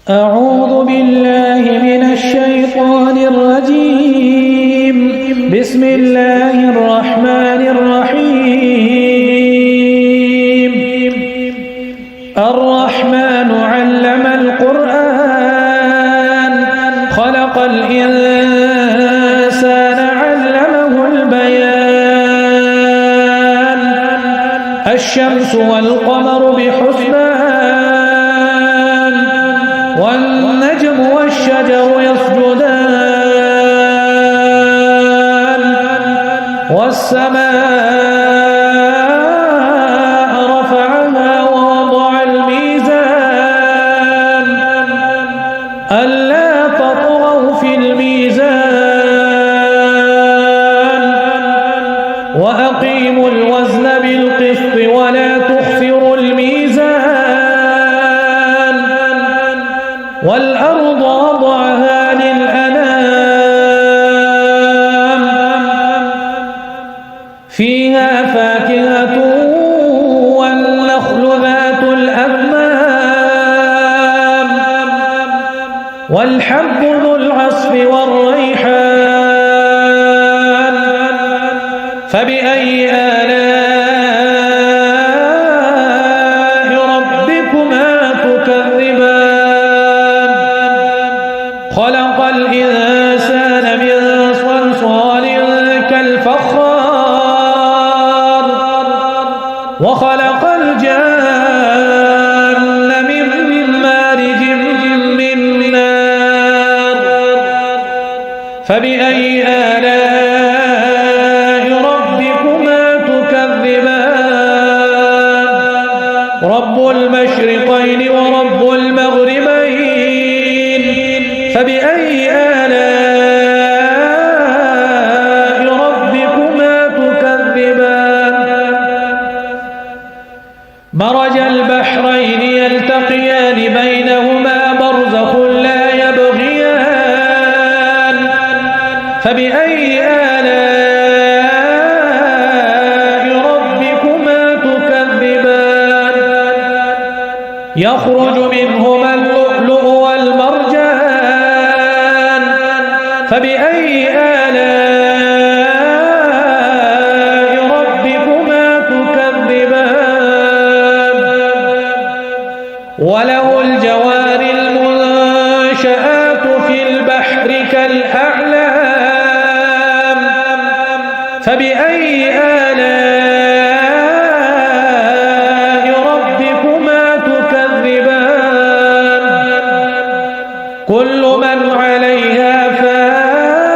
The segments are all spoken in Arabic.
أعوذ بالله من الشيطان الرجيم. بسم الله الرحمن الرحيم. الرحمن علم القرآن خلق الإنسان علمه البيان. الشمس والقمر بحسبان والنجم والشجر يسجدان والسماء رفعها ووضع الميزان ألا تطغوا في الميزان وأقيموا الوزن بالقسط ولا تخسروا الميزان والأرض وضعها للأنام فيها فاكهة والنخل ذات الأكمام والحب ذو العصف والريحان فبأي آلاء ربكما تكذبان خلق الإنسان من صلصال كالفخار وخلق الجان من مارج من نار فبأي آلاء ربكما تكذبان رب المشرقين ورب المغربين فبأي آلاء ربكما تكذبان مرج البحرين يلتقيان بينهما برزخ لا يبغيان فبأي آلاء ربكما تكذبان يخرج منهما اللؤلؤ والمرجان فبأي آلاء ربكما تكذبان وله الجوار المنشآت في البحر كالأعلام فبأي آلاء ربكما تكذبان كل من عليها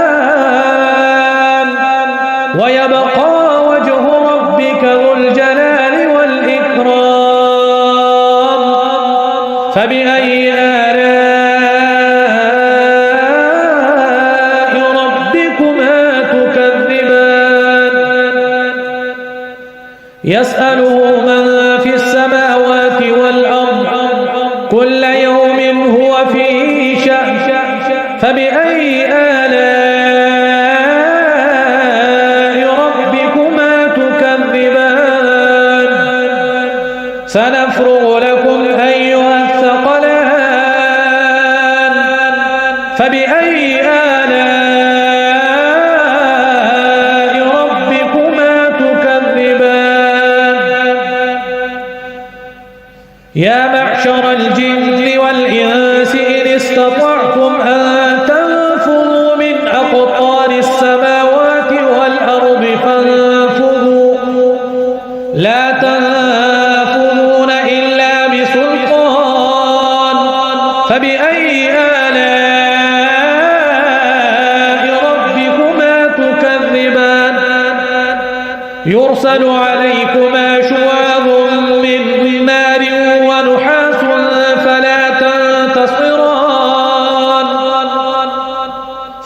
فان ويبقى وجه ربك ذو الجلال والإكرام فبأي آلاء ربكما تكذبان يسأله من في السماوات والأرض كل يوم هو في شأن فبأي آلاء ربكما تكذبان سنفرغ لكم أيها الثقلان فبأي آلاء ربكما تكذبان يا معشر الجن والإنس إن استطعتم أن تنفذوا من أقطار السماوات والأرض فانفذوا لا تنفذون إلا بسلطان فبأي آلاء ربكما تكذبان يرسل عليكما شواظ من نار ونحاس فلا تنتصران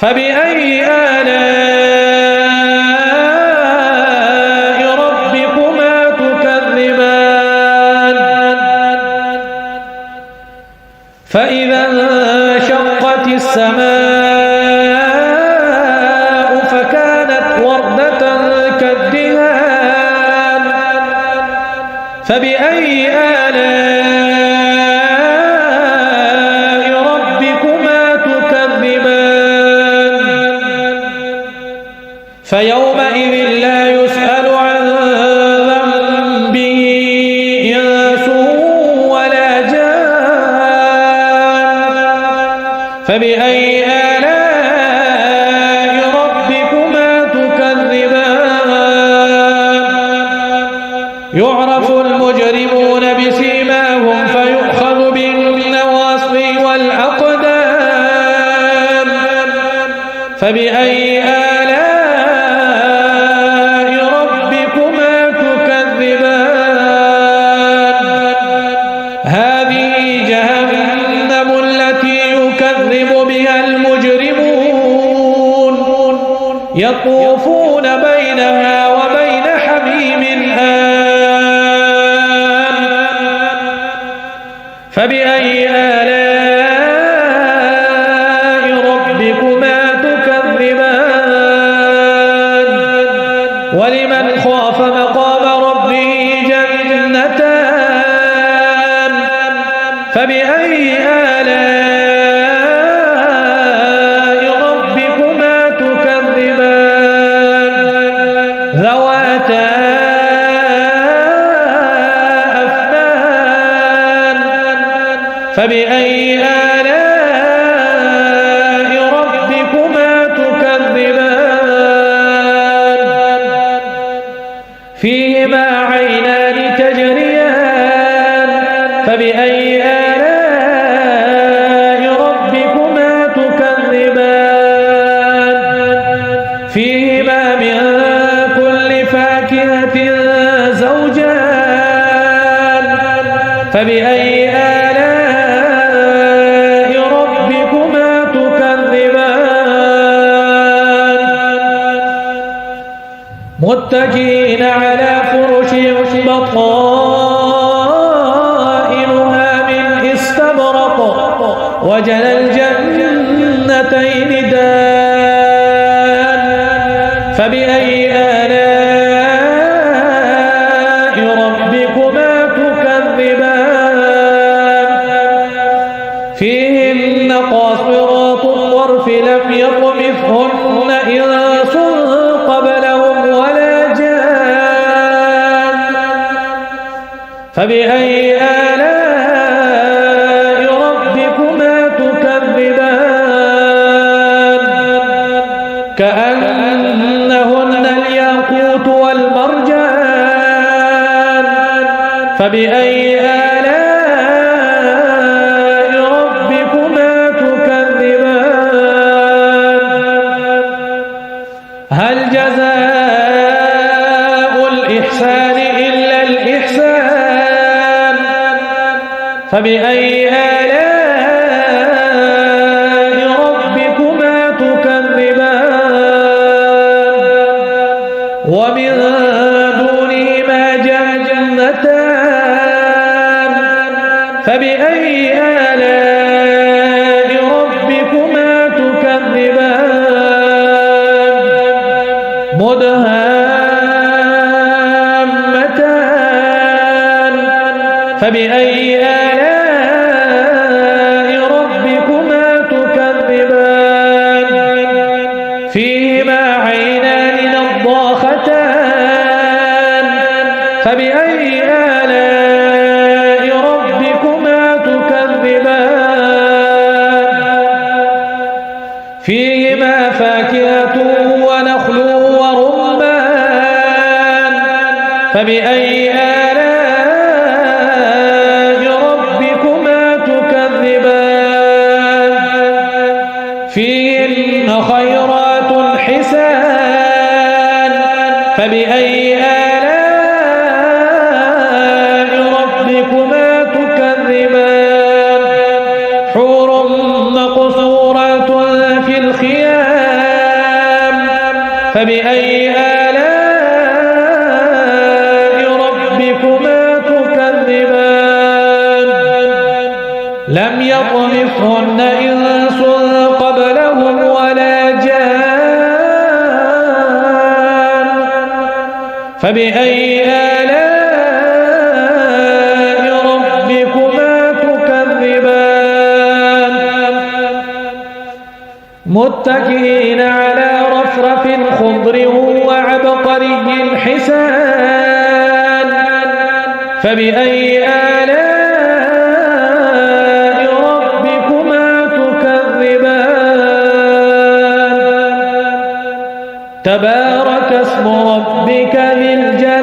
فبأي آلاء ربكما تكذبان فإذا انشقت السماء فكانت وردة كالدهان فبأي آلاء فيومئذ لا يسأل عن ذنبه إنس ولا جان فبأي آلاء ربكما تكذبان يعرف المجرمون بسيماهم فيؤخذ بالنواصي والأقدام فبأي آلاء ربكما تكذبان هذه جهنم التي يكذب بها المجرمون يطوفون بينها وبين حميم آن فبأي آلاء ربكما تكذبان ولمن خاف مقام ربه جنتان فبأي آلاء ربكما تكذبان ذواتا أفنان فبأي آلاء ربكما تكذبان فيهما عينان تجريان فبأي آلاء ربكما تكذبان فيهما من كل فاكهة زوجان فبأي آلاء ربكما تكذبان متكئين على فرش بطائنها من استبرق وجنى الجنتين دان فبأي آلاء ربكما تكذبان فيهن قاصرات الطرف لم يطمثهن إنس قبلهم ولا جان فبأي آلاء ربكما تكذبان كأنهن الياقوت والمرجان فبأي آلاء ربكما تكذبان هل جزاء الإحسان إلا الإحسان فبأي آلاء ربكما تكذبان ومن دونهما جنتان فبأي آلاء ربكما تكذبان مدهامتان فبأي آلاء ربكما تكذبان فيهما عينان نضاختان فبأي آلاء ربكما تكذبان فيهما فاكهة ونخل ورمان فبأي آلاء ربكما تكذبان فيهن خيرات حسان فبأي آلاء ربكما تكذبان حور مقصورات في الخيام فبأي آلاء ربكما تكذبان لم يطمثهن إنس قبلهم ولا جان فبأي آلاء ربكما تكذبان متكئين على رفرف خضر وعبقري حسان فبأي آلاء ربكما تكذبان تبارك اسم ربك ذي الجلال